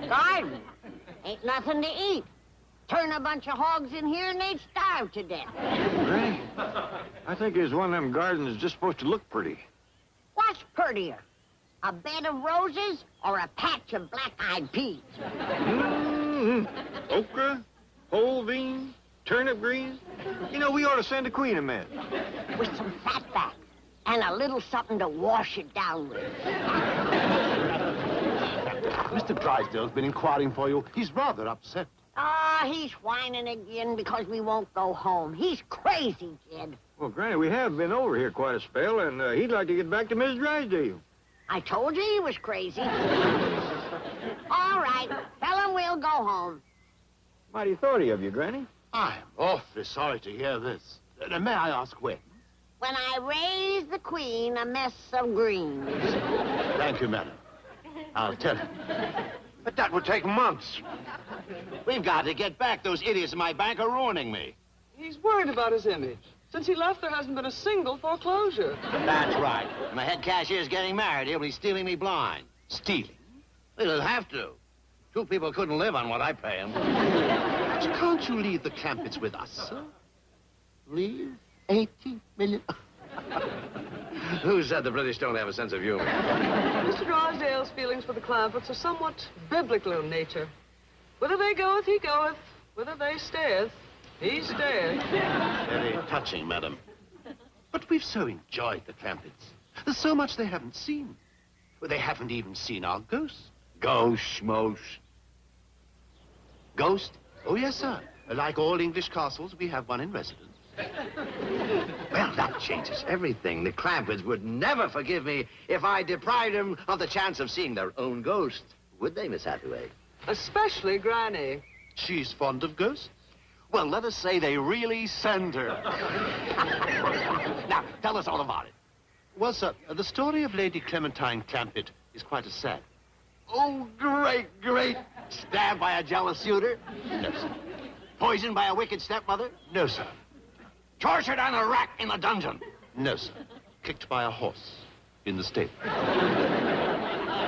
Garden. Ain't nothing to eat. Turn a bunch of hogs in here and they'd starve to death. Granny, I think there's one of them gardens that's just supposed to look pretty. What's prettier? A bed of roses or a patch of black-eyed peas? Okra, whole beans, turnip greens. You know, we ought to send the Queen a mess. With some fatbacks and a little something to wash it down with. Mr. Drysdale's been inquiring for you. He's rather upset. Ah, he's whining again because we won't go home. He's crazy, kid. Well, Granny, we have been over here quite a spell, and he'd like to get back to Mrs. Drysdale. I told you he was crazy. All right, tell him we'll go home. Mighty thoughty of you, Granny. I'm awfully sorry to hear this. May I ask when? When I raise the Queen a mess of greens. Thank you, madam. I'll tell him. But that would take months. We've got to get back. Those idiots in my bank are ruining me. He's worried about his image. Since he left, there hasn't been a single foreclosure. That's right. My head cashier's getting married. He'll be stealing me blind. Stealing? Well, he'll have to. Two people couldn't live on what I pay him. Can't you leave the Clampetts with us, sir? Leave 80 million... Who said the British don't have a sense of humor? Mr. Drysdale's feelings for the Clampetts are somewhat biblical in nature. Whither they goeth, he goeth. Whither they stayeth, he stayeth. Very touching, madam. But we've so enjoyed the Clampetts. There's so much they haven't seen. Well, they haven't even seen our ghosts. Ghost, schmoes. Ghost? Oh, yes, sir. Like all English castles, we have one in residence. Well, that changes everything. The Clampetts would never forgive me if I deprived them of the chance of seeing their own ghost. Would they, Miss Hathaway? Especially Granny. She's fond of ghosts? Well, let us say they really send her. Now, tell us all about it. Well, sir, the story of Lady Clementine Clampett is quite a sad. Oh, great, great. Stabbed by a jealous suitor? No, sir. Poisoned by a wicked stepmother? No, sir. Tortured on a rack in the dungeon? No, sir. Kicked by a horse in the stable.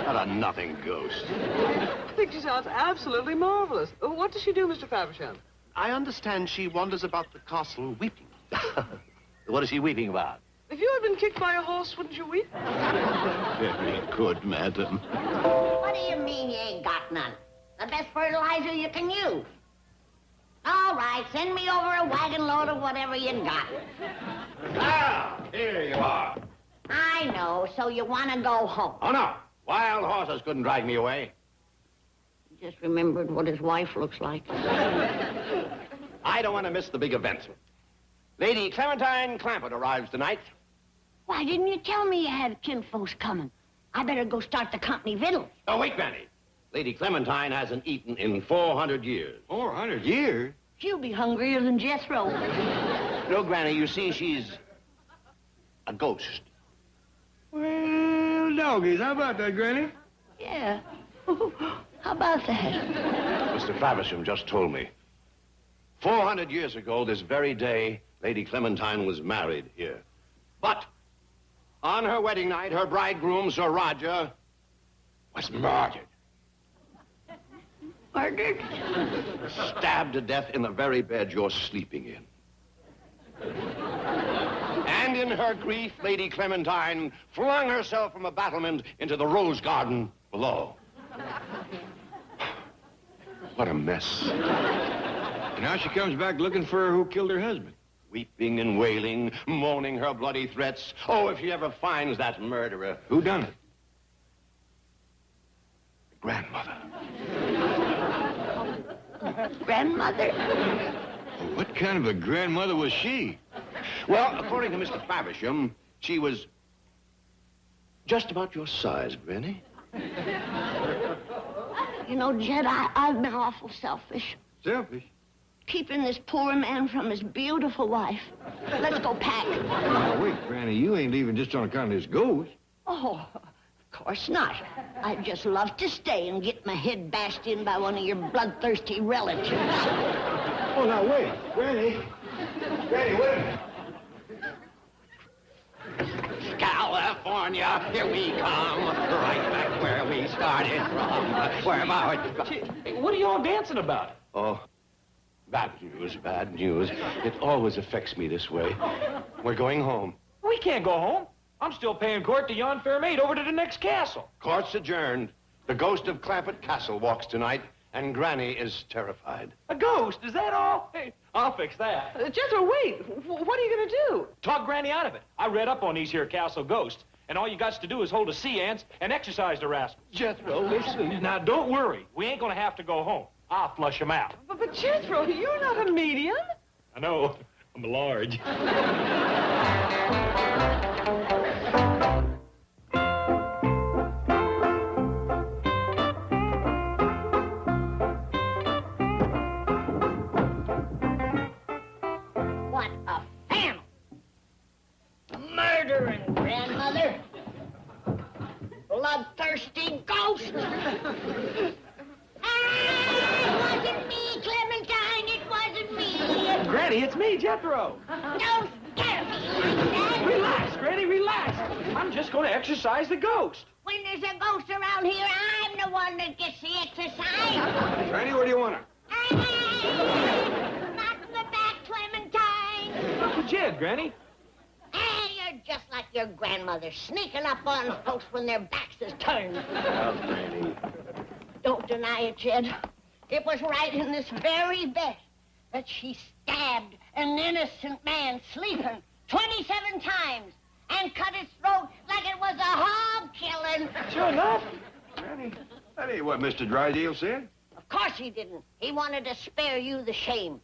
What a nothing ghost. I think she sounds absolutely marvelous. What does she do, Mr. Faversham? I understand she wanders about the castle weeping. What is she weeping about? If you had been kicked by a horse, wouldn't you weep? Very good, madam. What do you mean you ain't got none? The best fertilizer you can use. All right, send me over a wagon load of whatever you got. Ah, here you are. I know, so you want to go home. Oh, no. Wild horses couldn't drag me away. He just remembered what his wife looks like. I don't want to miss the big event. Lady Clementine Clampett arrives tonight. Why didn't you tell me you had kinfolks coming? I better go start the company victuals. Oh, wait, Granny. Lady Clementine hasn't eaten in 400 years. 400 years? She'll be hungrier than Jethro. No, Granny, you see, she's a ghost. Well, doggies, how about that, Granny? Yeah. How about that? Mr. Faversham just told me. 400 years ago, this very day, Lady Clementine was married here. But on her wedding night, her bridegroom, Sir Roger, was murdered. Murdered? Stabbed to death in the very bed you're sleeping in. And in her grief, Lady Clementine flung herself from a battlement into the rose garden below. What a mess. And now she comes back looking for who killed her husband. Weeping and wailing, moaning her bloody threats. Oh, if she ever finds that murderer. Who done it? Grandmother. Grandmother? Well, what kind of a grandmother was she? Well, according to Mr. Faversham, she was just about your size, Granny. You know, Jed, I've been awful selfish. Selfish? Keeping this poor man from his beautiful wife. Let's go pack. Now, wait, Granny, you ain't leaving just on account of this ghost. Oh, of course not. I'd just love to stay and get my head bashed in by one of your bloodthirsty relatives. Oh, now, wait. Granny. Granny, wait a minute. California, here we come, right back where we started from. Where about? What are you all dancing about? Oh, bad news, bad news. It always affects me this way. We're going home. We can't go home. I'm still paying court to yon fair maid over to the next castle. Court's adjourned. The ghost of Clampett Castle walks tonight, and Granny is terrified. A ghost, is that all? Hey, I'll fix that. Jethro, wait. What are you going to do? Talk Granny out of it. I read up on these here castle ghosts, and all you got to do is hold a sea ants and exercise the rascal. Jethro, listen. Now, don't worry. We ain't gonna have to go home. I'll flush him out. But Jethro, you're not a medium. I know. I'm large. What a family! A murdering grandmother. Bloodthirsty ghost. Ah, it wasn't me, Clementine. It wasn't me. Granny, it's me, Jethro. Don't scare me like that. Relax, Granny, relax. I'm just gonna exercise the ghost. When there's a ghost around here, I'm the one that gets the exercise. Granny, what do you want? Not in the back, Clementine. What's the jig, Granny? Ah, you're just like your grandmother, sneaking up on folks when their backs is turned. Granny. Don't deny it, Jed. It was right in this very bed that she stabbed an innocent man sleeping 27 times and cut his throat like it was a hog killing. Sure enough. Granny, that ain't what Mr. Drysdale said. Of course he didn't. He wanted to spare you the shame.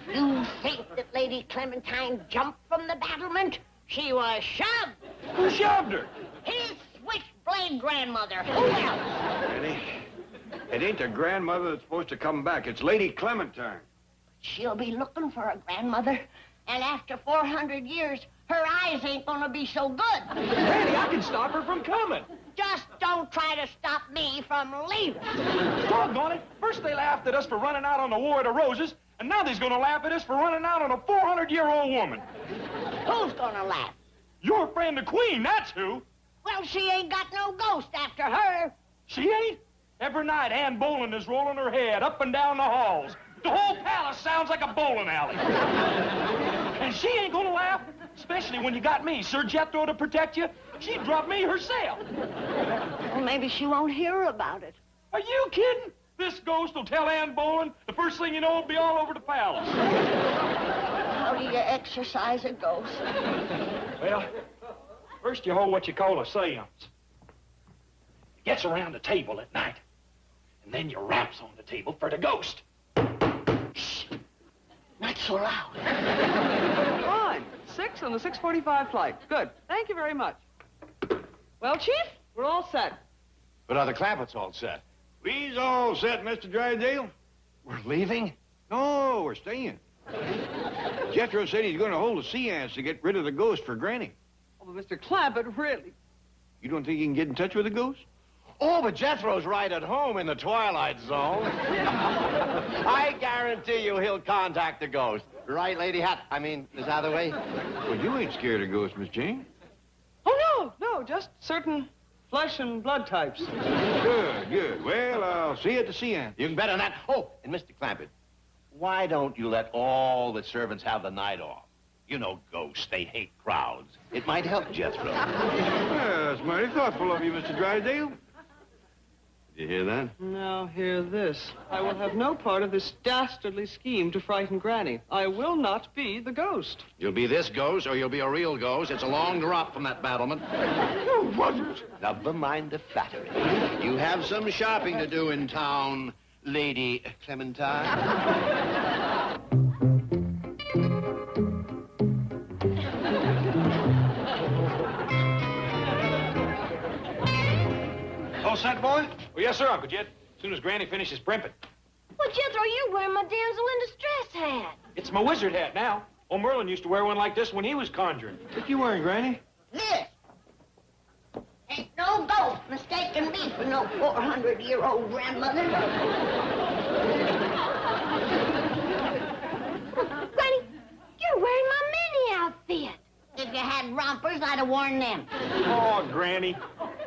You think that Lady Clementine jumped from the battlement? She was shoved. Who shoved her? His switchblade grandmother. Who else? Granny, it ain't the grandmother that's supposed to come back. It's Lady Clementine. She'll be looking for a grandmother, and after 400 years, her eyes ain't gonna be so good. Granny, I can stop her from coming. Just don't try to stop me from leaving. Doggone it. First they laughed at us for running out on the War of the Roses, and now they's gonna laugh at us for running out on a 400-year-old woman. Who's gonna laugh? Your friend the Queen, that's who. Well, she ain't got no ghost after her. She ain't? Every night Ann Boleyn is rolling her head up and down the halls. The whole palace sounds like a bowling alley. And she ain't gonna laugh, especially when you got me, Sir Jethro, to protect you. She'd drop me herself. Well, maybe she won't hear about it. Are you kidding? This ghost will tell Ann Boleyn. The first thing you know, it'll be all over the palace. How do you exercise a ghost? Well, first you hold what you call a seance. It gets around the table at night, and then you raps on the table for the ghost. Shh. Not so loud. Fine. 6 on the 6:45 flight. Good. Thank you very much. Well, Chief, we're all set. But are the Clampetts all set? We's all set, Mr. Drysdale. We're leaving? No, we're staying. Jethro said he's going to hold the sea ants to get rid of the ghost for Granny. Oh, but Mr. Clampett, really? You don't think he can get in touch with the ghost? Oh, but Jethro's right at home in the Twilight Zone. I guarantee you he'll contact the ghost. Right, Lady Miss Hathaway? Well, you ain't scared of ghosts, Miss Jane. Oh, no, just certain flesh and blood types. Good, good. Well, I'll see you at the sea ant. You can bet on that. Oh, and Mr. Clampett, why don't you let all the servants have the night off? You know ghosts, they hate crowds. It might help Jethro. Well, that's mighty thoughtful of you, Mr. Drysdale. Did you hear that? Now, hear this. I will have no part of this dastardly scheme to frighten Granny. I will not be the ghost. You'll be this ghost, or you'll be a real ghost. It's a long drop from that battlement. No, wasn't. Never mind the flattery. You have some shopping to do in town, Lady Clementine. All set, boy? Oh, yes, sir, Uncle Jed. As soon as Granny finishes primping. Well, Jethro, you're wearing my damsel in distress hat. It's my wizard hat now. Old Merlin used to wear one like this when he was conjuring. What you wearing, Granny? This. Ain't no ghost mistaking me for no 400-year-old grandmother. Granny, you're wearing my mini outfit. If you had rompers, I'd have worn them. Oh, Granny.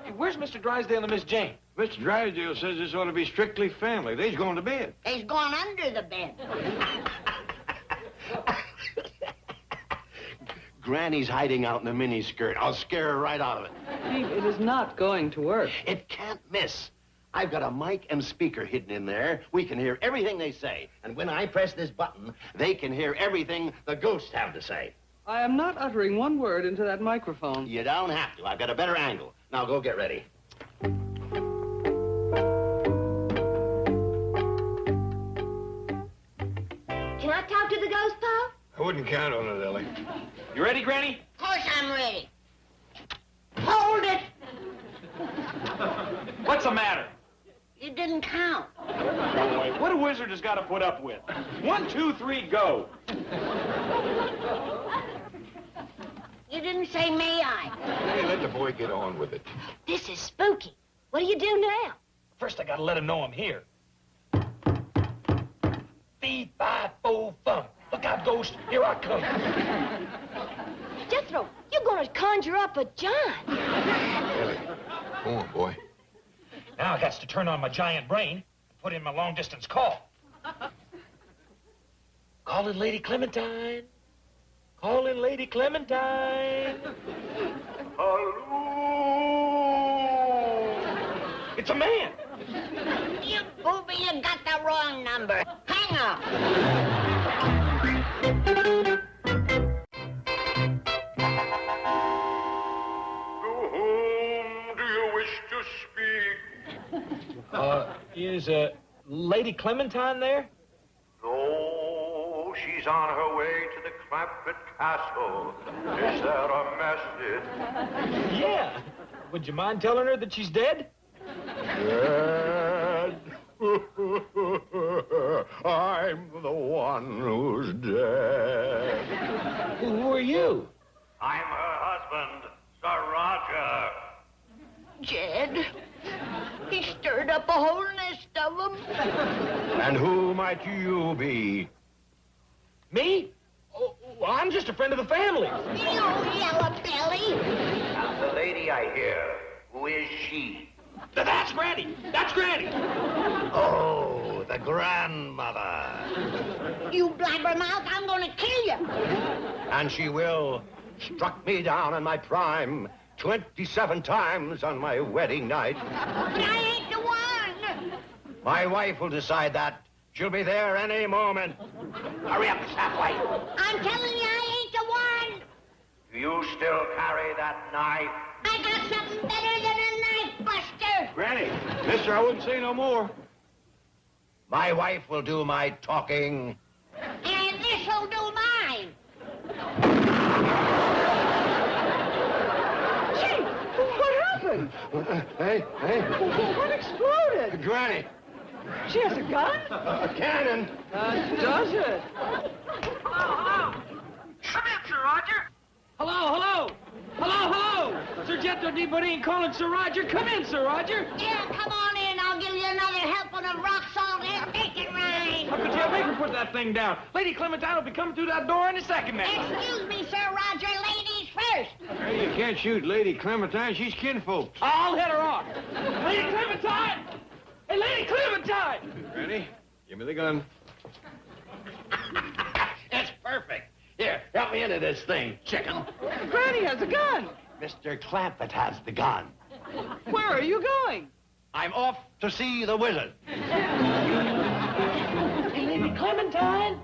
Hey, where's Mr. Drysdale and Miss Jane? Mr. Drysdale says this ought to be strictly family. They's going to bed. They's gone under the bed. Granny's hiding out in the miniskirt. I'll scare her right out of it. Steve, it is not going to work. It can't miss. I've got a mic and speaker hidden in there. We can hear everything they say. And when I press this button, they can hear everything the ghosts have to say. I am not uttering one word into that microphone. You don't have to. I've got a better angle. Now go get ready. Can I talk to the ghost, Pa? I wouldn't count on it, Ellie. You ready, Granny? Of course I'm ready. Hold it. What's the matter? You didn't count. Boy, what a wizard has got to put up with. 1, 2, 3, go. You didn't say may I. Hey, let the boy get on with it. This is spooky. What do you do now? First, I got to let him know I'm here. Fee, fi, fo, fum. Look out, ghost. Here I come. Jethro, you're gonna conjure up a giant. Ellie, come on, boy. Now I got to turn on my giant brain and put in my long-distance call. Calling Lady Clementine. Calling Lady Clementine. Hello. It's a man. You booby, you got the wrong number. Hang up. To whom do you wish to speak? Is Lady Clementine there? No, she's on her way to the Clampett Castle. Is there a message? Yeah. Would you mind telling her that she's dead? Dead? I'm the one who's dead. Who are you? I'm her husband, Sir Roger. Jed, he stirred up a whole nest of them. And who might you be? Me? Oh, I'm just a friend of the family. You yellow belly. The lady I hear. Who is she? That's Granny. That's Granny. Oh, the grandmother. You blabbermouth, I'm gonna kill you. And she will. Struck me down in my prime 27 times on my wedding night. But I ain't the one. My wife will decide that. She'll be there any moment. Hurry up, halfway. I'm telling you, I ain't the one. Do you still carry that knife? I got something better than a knife buster. Granny, mister, I wouldn't say no more. My wife will do my talking. And this'll do mine. Gee, what happened? Hey. What exploded? Granny, She has a gun? a cannon. Does it? Come in, Sir Roger. Hello. Sir Jethro D. Bodine calling Sir Roger. Come in, Sir Roger. Yeah, come on in. I'll give you another helping of rock salt and bacon rind. How could you make her put that thing down? Lady Clementine will be coming through that door in a second now. Excuse me, Sir Roger. Ladies first. Hey, you can't shoot Lady Clementine. She's kinfolks. I'll hit her off. Lady Clementine! Hey, Lady Clementine! Granny, give me the gun. That's perfect. Here, help me into this thing, chicken. Granny has a gun. Mr. Clampett has the gun. Where are you going? I'm off to see the wizard. Hey, Lady Clementine!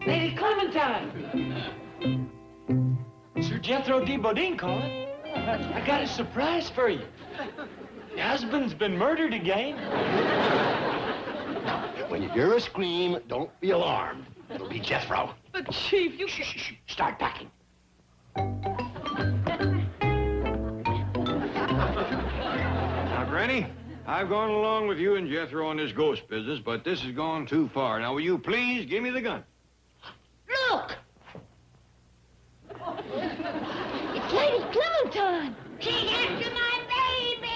Lady Clementine! Sir Jethro D. Bodine calling. I got a surprise for you. Your husband's been murdered again. When you hear a scream, don't be alarmed. It'll be Jethro. But, Chief, you... Shh. Start packing. Now, Granny, I've gone along with you and Jethro on this ghost business, but this has gone too far. Now, will you please give me the gun? Look. It's Lady Clementine. She's after my baby.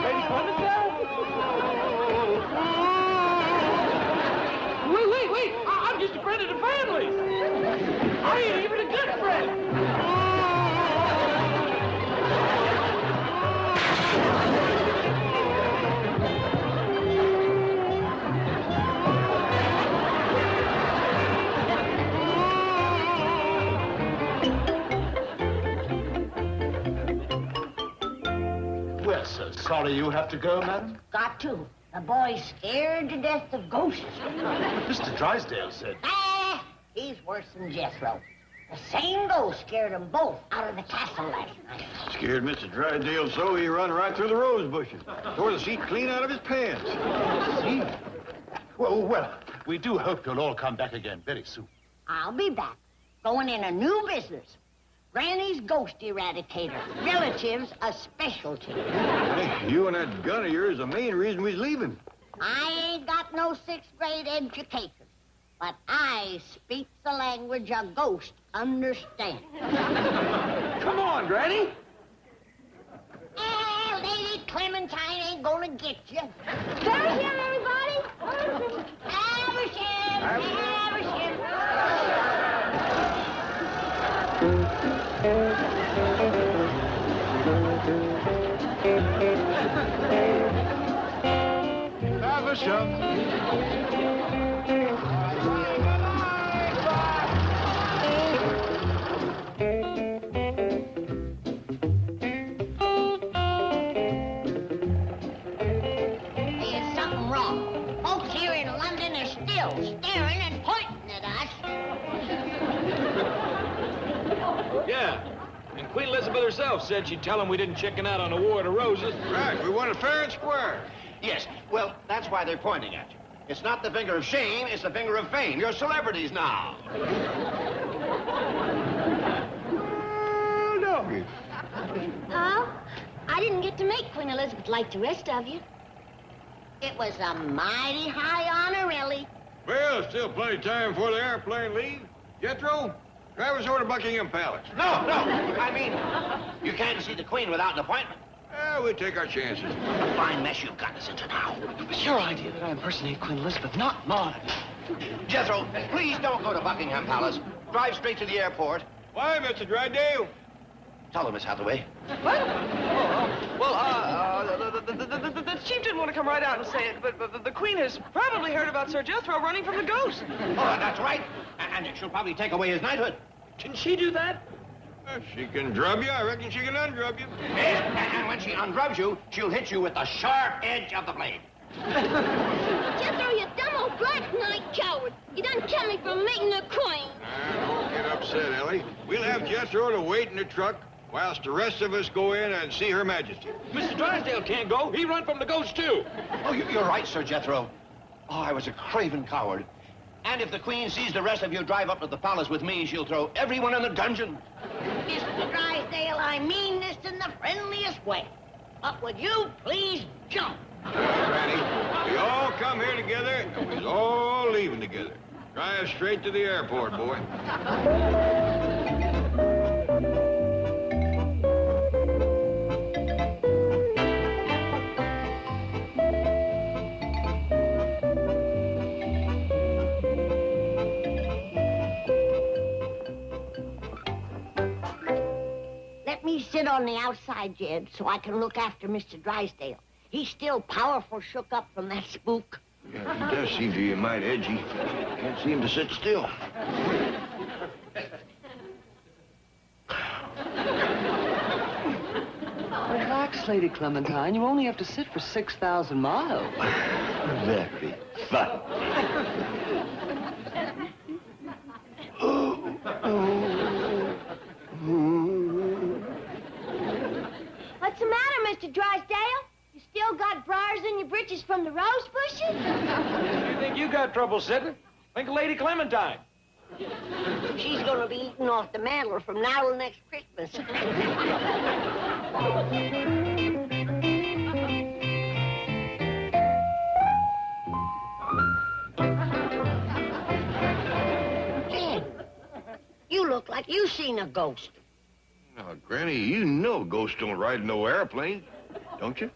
Lady Clementine? Wait. I'm just a friend of the family. Well, so sorry you have to go, madam. Got to. The boy's scared to death of ghosts. Mr. Drysdale said... Ah, he's worse than Jethro. The same ghost scared them both out of the castle last night. Scared Mr. Drysdale so he run right through the rose bushes. Tore the seat clean out of his pants. See? Well, we do hope you'll all come back again very soon. I'll be back. Going in a new business. Granny's ghost eradicator. Relatives a specialty. Hey, you and that gun of yours is the main reason we's leaving. I ain't got no 6th grade education, but I speak the language a ghost understands. Come on, Granny. Lady Clementine ain't gonna get you. Faversham, everybody! Faversham! Faversham! There's something wrong. Folks here in London are still staring and pointing at us. Yeah. And Queen Elizabeth herself said she'd tell them we didn't chicken out on the War of the Roses. Right, we want it fair and square. Yes, well, that's why they're pointing at you. It's not the finger of shame, it's the finger of fame. You're celebrities now. Doggy. Oh, I didn't get to make Queen Elizabeth like the rest of you. It was a mighty high honor, Ellie. Well, still plenty of time before the airplane leaves. Jethro, drive us over to Buckingham Palace. No, I mean, you can't see the Queen without an appointment. We'll take our chances. A fine mess you've got us into now. It was your idea that I impersonate Queen Elizabeth, not mine. Jethro, please don't go to Buckingham Palace. Drive straight to the airport. Why, Mr. Drysdale? Tell her, Miss Hathaway. What? The chief didn't want to come right out and say it, but the Queen has probably heard about Sir Jethro running from the ghost. Oh, that's right. And she'll probably take away his knighthood. Can she do that? If she can drub you, I reckon she can undrub you. Yes, and when she undrubs you, she'll hit you with the sharp edge of the blade. Jethro, you dumb old black knight coward. You done kept me from meeting the Queen. Don't get upset, Ellie. We'll have Jethro to wait in the truck whilst the rest of us go in and see Her Majesty. Mr. Drysdale can't go. He run from the ghost, too. Oh, you're right, Sir Jethro. Oh, I was a craven coward. And if the Queen sees the rest of you drive up to the palace with me, she'll throw everyone in the dungeon. Mr. Drysdale, I mean this in the friendliest way. But would you please jump? Granny, we all come here together, and we're all leaving together. Drive straight to the airport, boy. Let me sit on the outside, Jed, so I can look after Mr. Drysdale. He's still powerful shook up from that spook. Yeah, he does seem to be mighty edgy. Can't seem to sit still. Relax, Lady Clementine. You only have to sit for 6,000 miles. Very fun. What's the matter, Mr. Drysdale? You still got briars in your britches from the rose bushes? You think you got trouble sitting? Think of Lady Clementine. She's gonna be eating off the mantle from now till next Christmas. Jed, you look like you seen a ghost. Now, Granny, you know ghosts don't ride in no airplane, don't you?